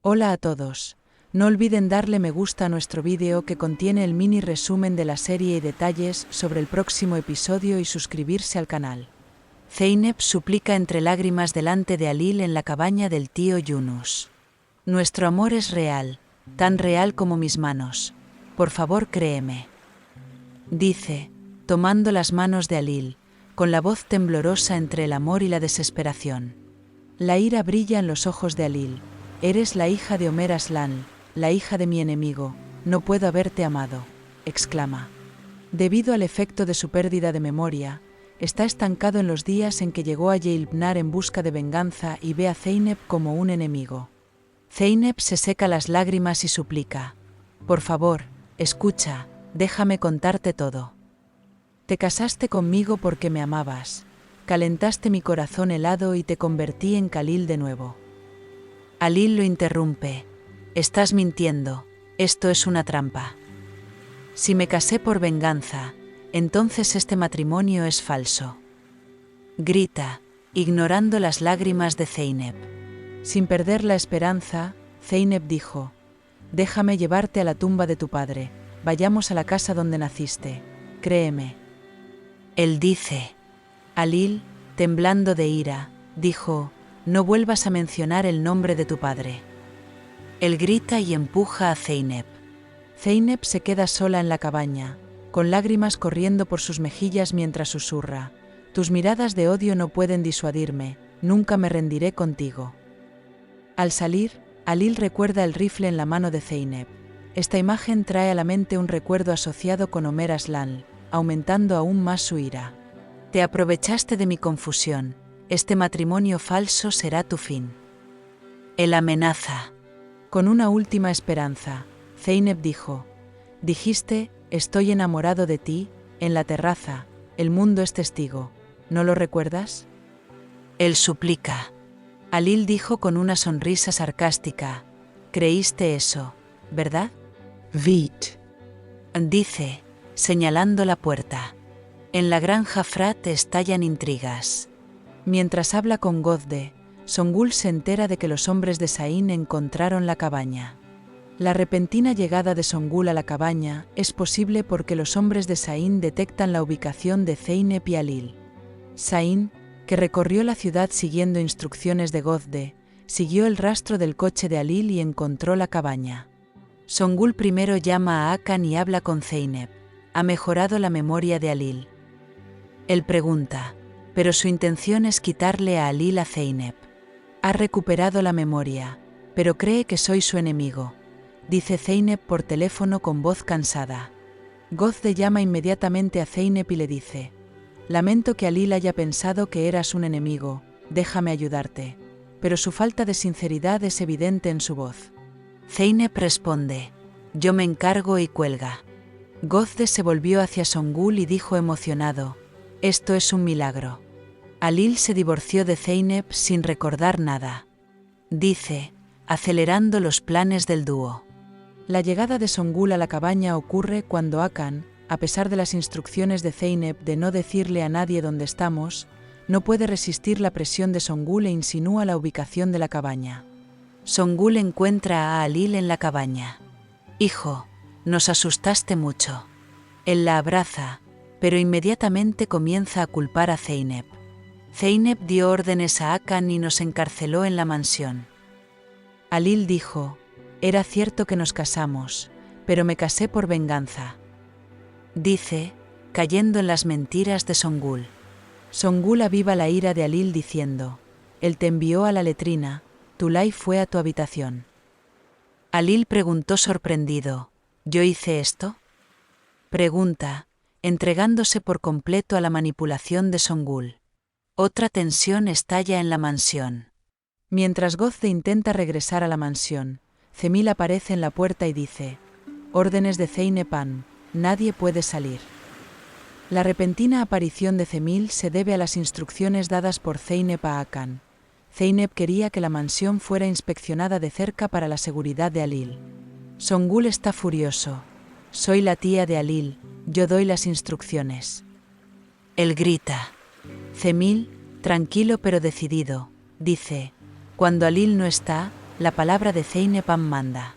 Hola a todos. No olviden darle me gusta a nuestro vídeo que contiene el mini resumen de la serie y detalles sobre el próximo episodio y suscribirse al canal. Zeynep suplica entre lágrimas delante de Halil en la cabaña del tío Yunus. Nuestro amor es real, tan real como mis manos. Por favor, créeme. Dice, tomando las manos de Halil, con la voz temblorosa entre el amor y la desesperación. La ira brilla en los ojos de Halil. Eres la hija de Omer Aslan, la hija de mi enemigo, no puedo haberte amado, exclama. Debido al efecto de su pérdida de memoria, está estancado en los días en que llegó a Yelpnar en busca de venganza y ve a Zeynep como un enemigo. Zeynep se seca las lágrimas y suplica: por favor, escucha, déjame contarte todo. Te casaste conmigo porque me amabas, calentaste mi corazón helado y te convertí en Khalil de nuevo. Halil lo interrumpe: estás mintiendo, esto es una trampa. Si me casé por venganza, entonces este matrimonio es falso. Grita, ignorando las lágrimas de Zeynep. Sin perder la esperanza, Zeynep dijo: déjame llevarte a la tumba de tu padre, vayamos a la casa donde naciste, créeme. Él dice. Halil, temblando de ira, dijo: no vuelvas a mencionar el nombre de tu padre. Él grita y empuja a Zeynep. Zeynep se queda sola en la cabaña, con lágrimas corriendo por sus mejillas mientras susurra: tus miradas de odio no pueden disuadirme, nunca me rendiré contigo. Al salir, Halil recuerda el rifle en la mano de Zeynep. Esta imagen trae a la mente un recuerdo asociado con Omer Aslan, aumentando aún más su ira. Te aprovechaste de mi confusión. Este matrimonio falso será tu fin. Él amenaza. Con una última esperanza, Zeynep dijo: dijiste, estoy enamorado de ti, en la terraza, el mundo es testigo, ¿no lo recuerdas? Él suplica. Halil dijo con una sonrisa sarcástica: creíste eso, ¿verdad? Vit. Dice, señalando la puerta. En la granja Frat estallan intrigas. Mientras habla con Gozde, Songul se entera de que los hombres de Sain encontraron la cabaña. La repentina llegada de Songul a la cabaña es posible porque los hombres de Sain detectan la ubicación de Zeynep y Halil. Sain, que recorrió la ciudad siguiendo instrucciones de Gozde, siguió el rastro del coche de Halil y encontró la cabaña. Songul primero llama a Hakan y habla con Zeynep. Ha mejorado la memoria de Halil. Él pregunta, pero su intención es quitarle a Halil a Zeynep. Ha recuperado la memoria, pero cree que soy su enemigo, dice Zeynep por teléfono con voz cansada. Gozde llama inmediatamente a Zeynep y le dice: lamento que Halil haya pensado que eras un enemigo, déjame ayudarte, pero su falta de sinceridad es evidente en su voz. Zeynep responde: yo me encargo, y cuelga. Gozde se volvió hacia Songul y dijo emocionado: esto es un milagro. Halil se divorció de Zeynep sin recordar nada. Dice, acelerando los planes del dúo. La llegada de Songul a la cabaña ocurre cuando Hakan, a pesar de las instrucciones de Zeynep de no decirle a nadie dónde estamos, no puede resistir la presión de Songul e insinúa la ubicación de la cabaña. Songul encuentra a Halil en la cabaña. Hijo, nos asustaste mucho. Él la abraza, pero inmediatamente comienza a culpar a Zeynep. Zeynep dio órdenes a Hakan y nos encarceló en la mansión. Halil dijo: era cierto que nos casamos, pero me casé por venganza. Dice, cayendo en las mentiras de Songul. Songul aviva la ira de Halil diciendo: él te envió a la letrina, Tulay fue a tu habitación. Halil preguntó sorprendido: ¿yo hice esto? Pregunta, entregándose por completo a la manipulación de Songul. Otra tensión estalla en la mansión. Mientras Gozde intenta regresar a la mansión, Zemil aparece en la puerta y dice: órdenes de Zeynep, nadie puede salir. La repentina aparición de Zemil se debe a las instrucciones dadas por Zeynep a Hakan. Zeynep quería que la mansión fuera inspeccionada de cerca para la seguridad de Halil. Songul está furioso: soy la tía de Halil, yo doy las instrucciones. Él grita. Zemil, tranquilo pero decidido, dice: cuando Halil no está, la palabra de Zeynep manda.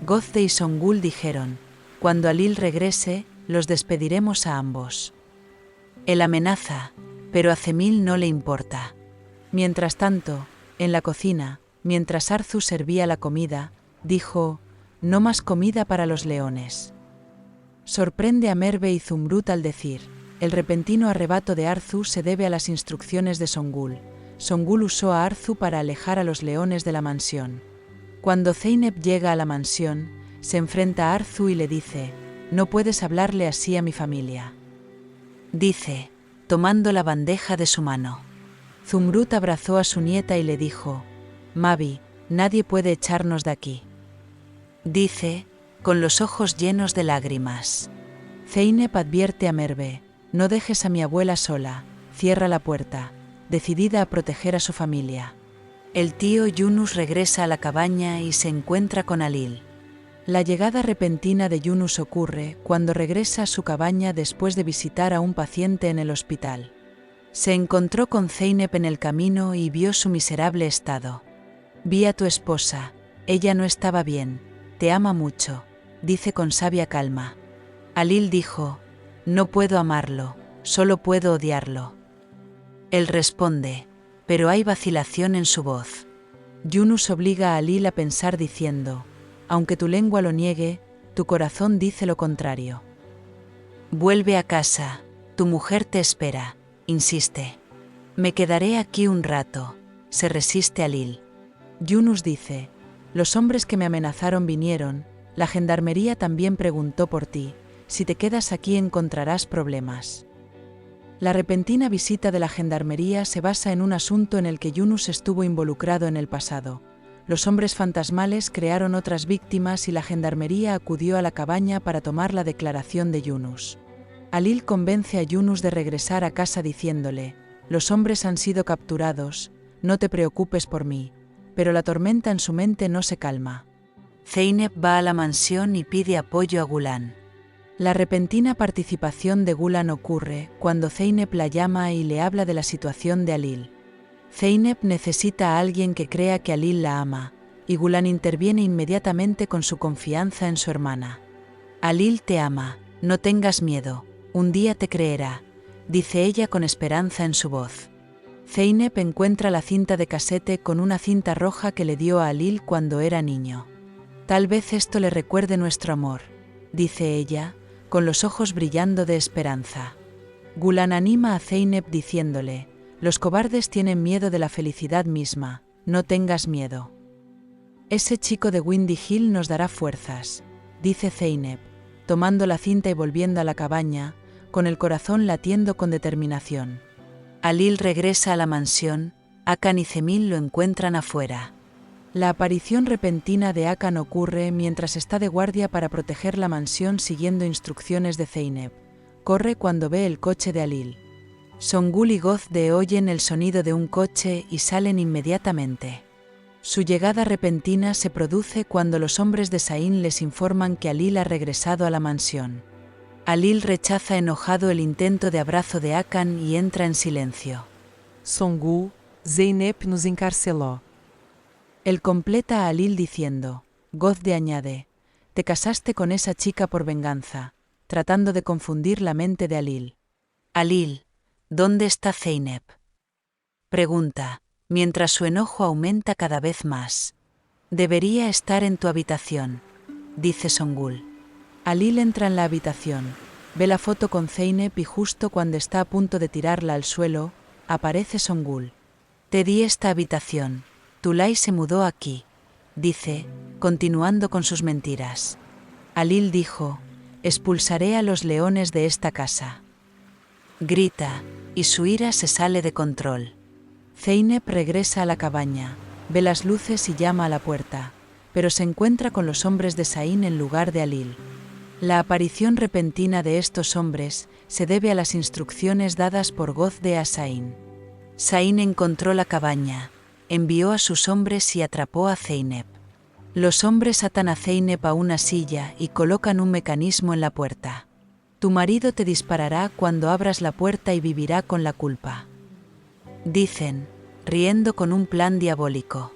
Gozde y Songul dijeron: cuando Alil regrese, los despediremos a ambos. Él amenaza, pero a Cemil no le importa. Mientras tanto, en la cocina, mientras Arzu servía la comida, dijo: no más comida para los leones. Sorprende a Merve y Zumrud al decir: el repentino arrebato de Arzu se debe a las instrucciones de Songul. Songul usó a Arzu para alejar a los leones de la mansión. Cuando Zeynep llega a la mansión, se enfrenta a Arzu y le dice: no puedes hablarle así a mi familia. Dice, tomando la bandeja de su mano. Zumrud abrazó a su nieta y le dijo: Mavi, nadie puede echarnos de aquí. Dice, con los ojos llenos de lágrimas. Zeynep advierte a Merve: no dejes a mi abuela sola, cierra la puerta, decidida a proteger a su familia. El tío Yunus regresa a la cabaña y se encuentra con Alil. La llegada repentina de Yunus ocurre cuando regresa a su cabaña después de visitar a un paciente en el hospital. Se encontró con Zeynep en el camino y vio su miserable estado. Vi a tu esposa, ella no estaba bien, te ama mucho, dice con sabia calma. Alil dijo: no puedo amarlo, solo puedo odiarlo. Él responde, pero hay vacilación en su voz. Yunus obliga a Alil a pensar diciendo: aunque tu lengua lo niegue, tu corazón dice lo contrario. Vuelve a casa, tu mujer te espera, insiste. Me quedaré aquí un rato, se resiste Alil. Yunus dice: los hombres que me amenazaron vinieron, la gendarmería también preguntó por ti, si te quedas aquí encontrarás problemas. La repentina visita de la gendarmería se basa en un asunto en el que Yunus estuvo involucrado en el pasado. Los hombres fantasmales crearon otras víctimas y la gendarmería acudió a la cabaña para tomar la declaración de Yunus. Alil convence a Yunus de regresar a casa diciéndole: los hombres han sido capturados, no te preocupes por mí, pero la tormenta en su mente no se calma. Zeynep va a la mansión y pide apoyo a Gulan. La repentina participación de Gulan ocurre cuando Zeynep la llama y le habla de la situación de Alil. Zeynep necesita a alguien que crea que Alil la ama, y Gulan interviene inmediatamente con su confianza en su hermana. Alil te ama, no tengas miedo, un día te creerá, dice ella con esperanza en su voz. Zeynep encuentra la cinta de casete con una cinta roja que le dio a Alil cuando era niño. Tal vez esto le recuerde nuestro amor, dice ella, con los ojos brillando de esperanza. Gulan anima a Zeynep diciéndole: los cobardes tienen miedo de la felicidad misma, no tengas miedo. Ese chico de Windy Hill nos dará fuerzas, dice Zeynep, tomando la cinta y volviendo a la cabaña, con el corazón latiendo con determinación. Alil regresa a la mansión, Akan y Cemil lo encuentran afuera. La aparición repentina de Akan ocurre mientras está de guardia para proteger la mansión siguiendo instrucciones de Zeynep. Corre cuando ve el coche de Alil. Songul y Gozde oyen el sonido de un coche y salen inmediatamente. Su llegada repentina se produce cuando los hombres de Sain les informan que Alil ha regresado a la mansión. Alil rechaza enojado el intento de abrazo de Akan y entra en silencio. Songul, Zeynep nos encarceló. Él completa a Alil diciendo: Gozde añade: te casaste con esa chica por venganza, tratando de confundir la mente de Alil. Alil, ¿dónde está Zeynep? Pregunta, mientras su enojo aumenta cada vez más. Debería estar en tu habitación, dice Songul. Alil entra en la habitación, ve la foto con Zeynep y justo cuando está a punto de tirarla al suelo, aparece Songul. Te di esta habitación, Tulay se mudó aquí, dice, continuando con sus mentiras. Alil dijo: expulsaré a los leones de esta casa. Grita, y su ira se sale de control. Zeynep regresa a la cabaña, ve las luces y llama a la puerta, pero se encuentra con los hombres de Sain en lugar de Alil. La aparición repentina de estos hombres se debe a las instrucciones dadas por Gozde a Sain. Sain encontró la cabaña, envió a sus hombres y atrapó a Zeynep. Los hombres atan a Zeynep a una silla y colocan un mecanismo en la puerta. Tu marido te disparará cuando abras la puerta y vivirá con la culpa. Dicen, riendo con un plan diabólico.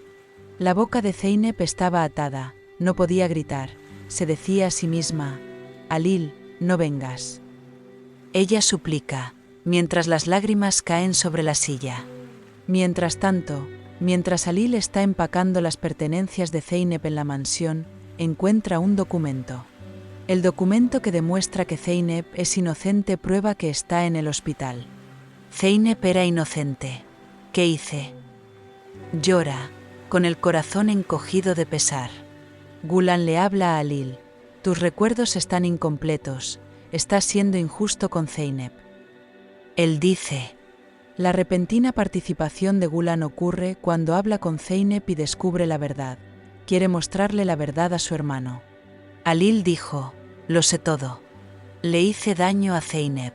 La boca de Zeynep estaba atada, no podía gritar. Se decía a sí misma: Halil, no vengas. Ella suplica, mientras las lágrimas caen sobre la silla. Mientras tanto, mientras Halil está empacando las pertenencias de Zeynep en la mansión, encuentra un documento. El documento que demuestra que Zeynep es inocente prueba que está en el hospital. Zeynep era inocente. ¿Qué hice? Llora, con el corazón encogido de pesar. Gulen le habla a Halil. Tus recuerdos están incompletos. Estás siendo injusto con Zeynep. Él dice. La repentina participación de Gulen ocurre cuando habla con Zeynep y descubre la verdad. Quiere mostrarle la verdad a su hermano. Halil dijo: lo sé todo. Le hice daño a Zeynep.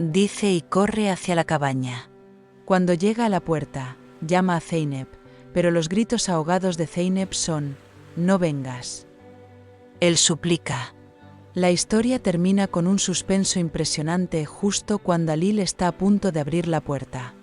Dice y corre hacia la cabaña. Cuando llega a la puerta, llama a Zeynep, pero los gritos ahogados de Zeynep son: no vengas. Él suplica. La historia termina con un suspenso impresionante justo cuando Halil está a punto de abrir la puerta.